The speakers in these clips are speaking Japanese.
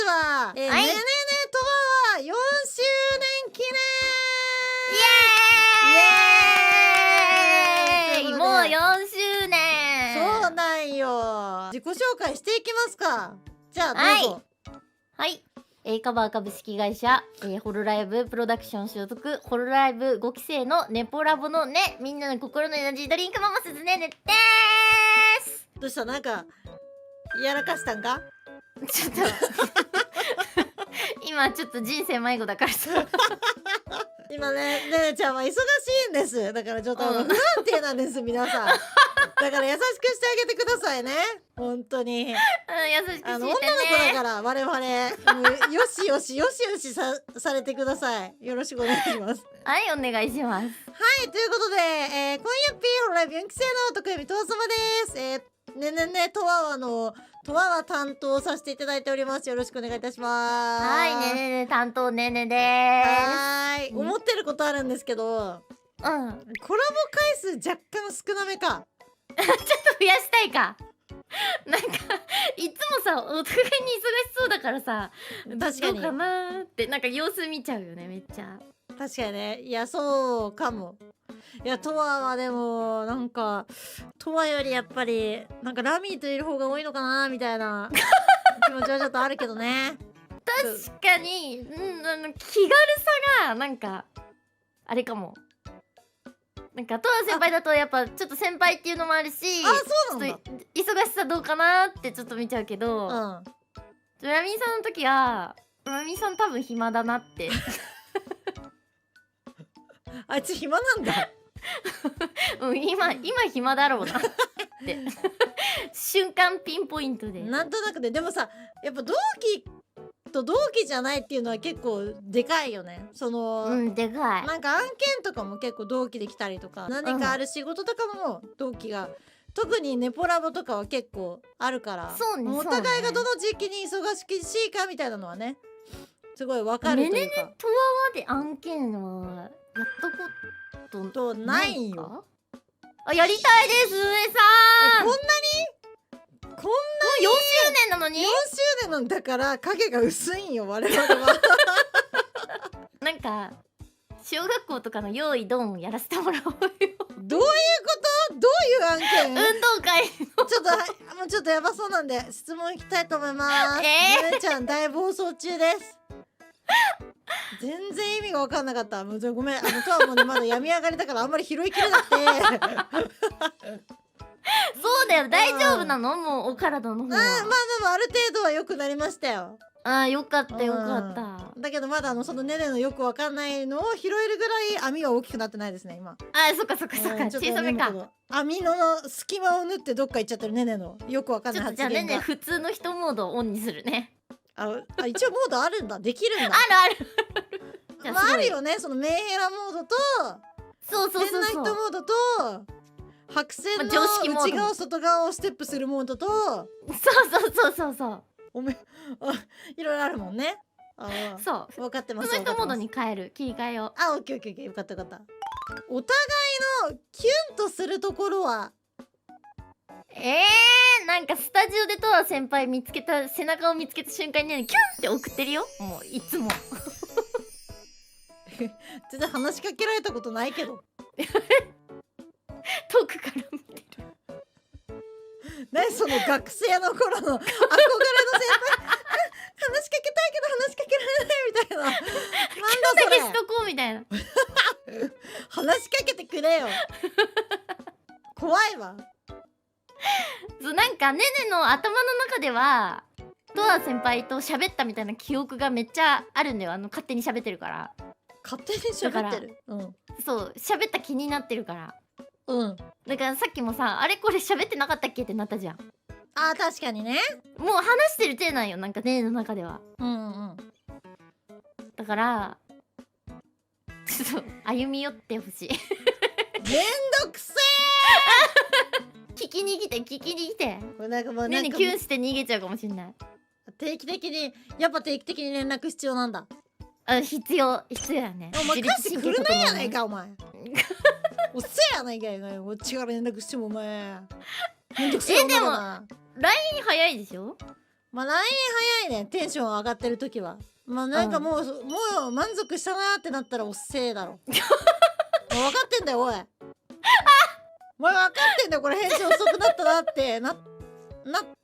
は、ねねねとわは4周年記念イエーイ、もう4周年。そうなんよ。自己紹介していきますか。じゃあどうぞ。はい、カバー株式会社、ホロライブプロダクション所属、ホロライブ5期生のネポラボのね、みんなの心のエナジードリンクママスズねねでーす。どうした、なんかやらかしたんか。ちょっと今ちょっと人生迷子だからさ今ねねちゃんは忙しいんです。だからちょっと不安定なんです皆さん。だから優しくしてあげてくださいね、本当に。優しくしてね。女の子だから我々よしよしよしよしされてください。よろしくお願いします。はい、お願いします。はい、ということで、今夜ピーホロライブ4期生の徳山とわさまです。ねねねとわわのとわわ担当させていただいております。よろしくお願いいたします。はい、ねねね担当ねねでーす。はい、思ってることあるんですけど、コラボ回数若干少なめか。ちょっと増やしたいか。なんかいつもさ、お互いに忙しそうだからさ、確かにどうかなーってなんか様子見ちゃうよね、めっちゃ。確かにね。いやそうかも。いやとわはでもなんかとわよりやっぱりなんかラミーといる方が多いのかなみたいな気持ちはちょっとあるけどね。確かに、気軽さがなんかあれかも。なんかとわ先輩だとやっぱちょっと先輩っていうのもあるし、そうなんだ。ちょっと忙しさどうかなってちょっと見ちゃうけど、ラミーさんの時はラミーさん多分暇だなってあいつ暇なんだ。今暇だろうなって瞬間ピンポイントで。なんとなくね。でもさ、やっぱ同期と同期じゃないっていうのは結構でかいよね。その、でかい。なんか案件とかも結構同期で来たりとか、何かある仕事とかも同期が、特にネポラボとかは結構あるから、そうね、お互いがどの時期に忙しいかみたいなのはね、すごいわかるというか。ねねねとわわで案件はやったことないよ。あ、やりたいです、上さん。こんな4周年なのに。4周年なんだから影が薄いんよ我々は。なんか小学校とかの用意ドンをやらせてもらおうよ。どういうこと？どういう案件？運動会もうちょっとやばそうなんで質問いきたいと思います。ねねちゃん大暴走中です。全然意味が分かんなかった。もうごめん、とはもうねまだ病み上がりだからあんまり拾いきれなくて。そうだよ、大丈夫なの？もうお体の方は。まあある程度は良くなりましたよ。よかったよかった。だけどまだそのねねのよくわかんないのを拾えるぐらい網は大きくなってないですね今。そっか小さめか。網の隙間を縫ってどっか行っちゃってるねねのよくわかんない発言が。じゃあねね普通の人モードをオンにするね。一応モードあるんだ。できるんだ。あるあるよね。そのメンヘラモードと変な人モードと白線の内側外側をステップするモードと、そうおめいろいろあるもんね。そう分かってます。その人モードに変える、切り替えを。オッケーよかったよかった。お互いのキュンとするところはなんかスタジオでとは先輩見つけた背中を見つけた瞬間にねキュンって送ってるよ、もういつも。全然話しかけられたことないけど。遠くから見てる。何その学生の頃の憧れの先輩。話しかけたいけど話しかけられないみたいな。なんだそれ。しとこうみたいな。話しかけてくれよ。怖いわ。なんかねねの頭の中ではとわ先輩と喋ったみたいな記憶がめっちゃあるんだよ。勝手に喋ってるから。勝手に喋ってる。そう喋った気になってるから。だからさっきもさ、あれこれ喋ってなかったっけってなったじゃん。確かにね。もう話してる体なんよ、なんかねの中では。だからちょっと歩み寄ってほしい。めんどくせ聞きに来てこれなんかもうねねキュンして逃げちゃうかもしんない。定期的に連絡必要なんだ。必要やね。お前返してくれないやないかお前。おせやないかよ。こっちから連絡してもお前めんどくせえ女だな。でも LINE 早いでしょ。まあ LINE 早いね、テンション上がってる時は。まあなんかもう、もう満足したなーってなったらおっせえだろ。もう分かってんだよおい。お前分かってんだよ、これ返信遅くなったなってなっ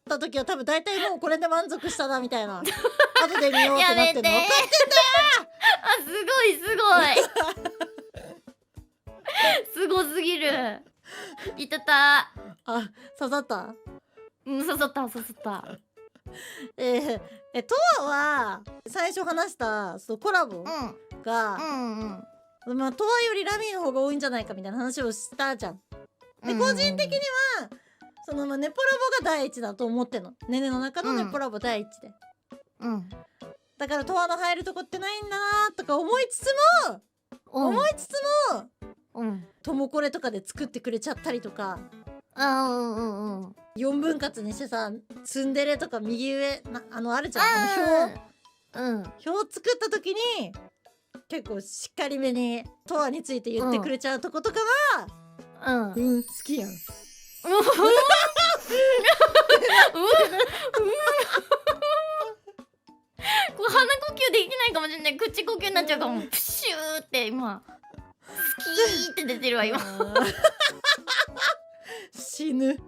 た時は多分大体もうこれで満足したなみたいな。後で見ようってなってんの分かってんだよ。あ、すごいすごいすごすぎる。いたた。あ、刺さった。うん、刺さった刺さった。トアは最初話したそのコラボが、まあトアよりラミーの方が多いんじゃないかみたいな話をしたじゃん。で、個人的にはその、まあ、ネポラボが第一だと思ってんの。ねねの中のネポラボ第一で、だからトアの入るとこってないんだなとか思いつつもトモコレとかで作ってくれちゃったりとか、4分割にしてさ、ツンデレとか右上あるじゃん、表作った時に結構しっかりめにトアについて言ってくれちゃうとことかは好きやん。これ鼻呼吸できないかもしれない。口呼吸になっちゃうかも。プシューって今スキーって出てるわ今。死ぬって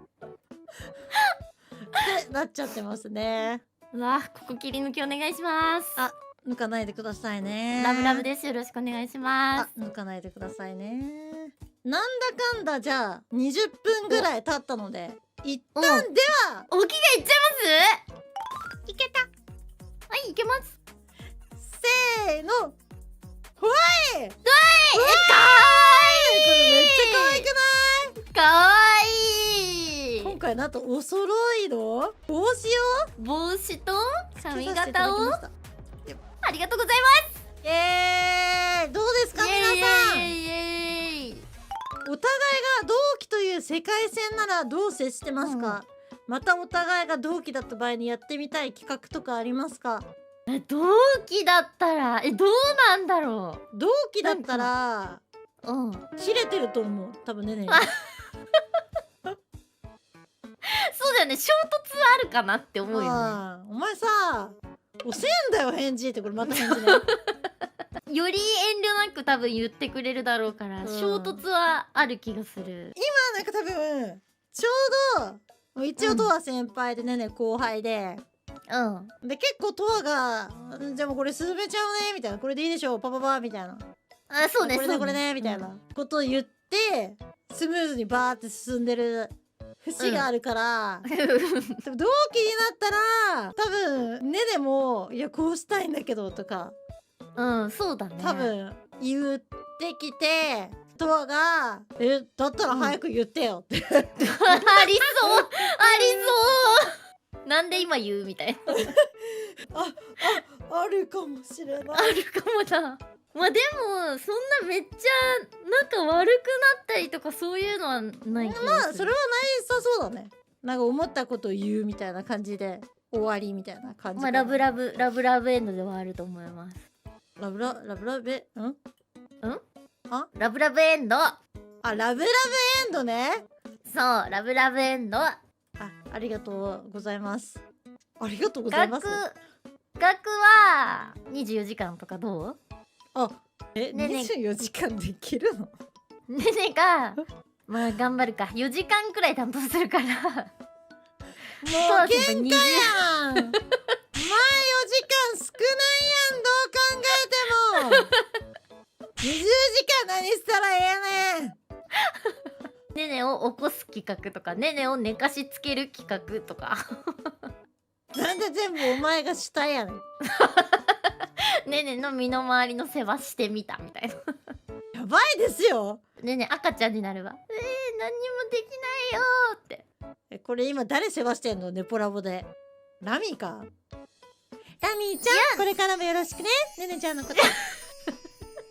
なっちゃってますね。うわ、ここ切り抜きお願いします。あ、抜かないでくださいね。ラブラブです。よろしくお願いします。抜かないでくださいね。なんだかんだじゃあ20分ぐらい経ったので一旦ではおきがいっちゃいます。いけた。はい、いけます。せーの、ほわい。かわいい。これめっちゃ可愛くない？かわいい。今回なんとお揃いの帽子を帽子と髪つけさせていただ型をきました。ありがとうございます。どうですか皆さん。お互いが同期という世界線ならどう接してますか？またお互いが同期だった場合にやってみたい企画とかありますか？同期だったらどうなんだろう。同期だったら切れてると思う、多分ねね。そうだよね、衝突あるかなって思うよね。お前さ、遅えんだよ返事って。これまた返事ね。より遠慮なく多分言ってくれるだろうから、衝突はある気がする。今なんか多分ちょうど一応トア先輩でねね後輩で、で結構トアがじゃあもうこれ進めちゃうねみたいな、これでいいでしょパパパみたいな、そうね、これねこれねみたいなことを言ってスムーズにバーって進んでる節があるから、同期になったら多分ねねもいやこうしたいんだけどとかそうだね、多分言ってきて、トアがだったら早く言ってよって、ありそうありそうなんで今言うみたいな。あるかもしれない。あるかもだ。まあでもそんなめっちゃなんか悪くなったりとかそういうのはない気がする。まあそれはないさそうだね。なんか思ったことを言うみたいな感じで終わりみたいな感じ。まあラブラブエンドではあると思います。ラブラブエンド。ラブラブエンドね。そう、ラブラブエンド。ありがとうございます。ありがとうございます。額は24時間とかどう？24時間できるの？ねねがまあ頑張るか、4時間くらい担当するから。もう限界やん。前4時間少ないやん、どう考えても。20時間何したらええねん。ねねを起こす企画とか、ねねを寝かしつける企画とか。なんで全部お前が主体やねん。ねねの身の回りの世話してみたみたいな。やばいですよ。ねね赤ちゃんになるわ。何にもできないよって。これ今誰世話してんの？ネポラボで。ラミーか。ラミーちゃん、これからもよろしくね。ねねちゃんのこと。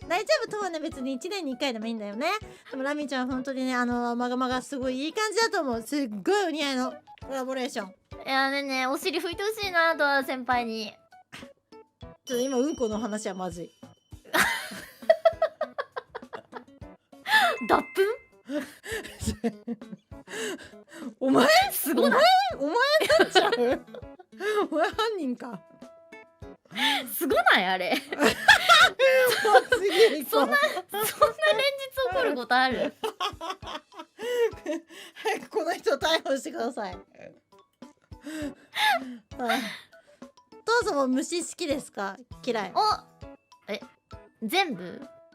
大丈夫とはね、別に1年に1回でもいいんだよね。でもラミーちゃん本当にね、まがまがすごいいい感じだと思う。すっごいお似合いのコラボレーション。いやねね、お尻拭いてほしいなとは先輩に。ちょっと今うんこの話はまずい。脱粉？お前すごない？お前になっちゃう。お前犯人か。すごないあれ。もう次行こう。そんな連日起こることある？早くこの人を逮捕してください。父さんも虫好きですか？嫌い？お、全部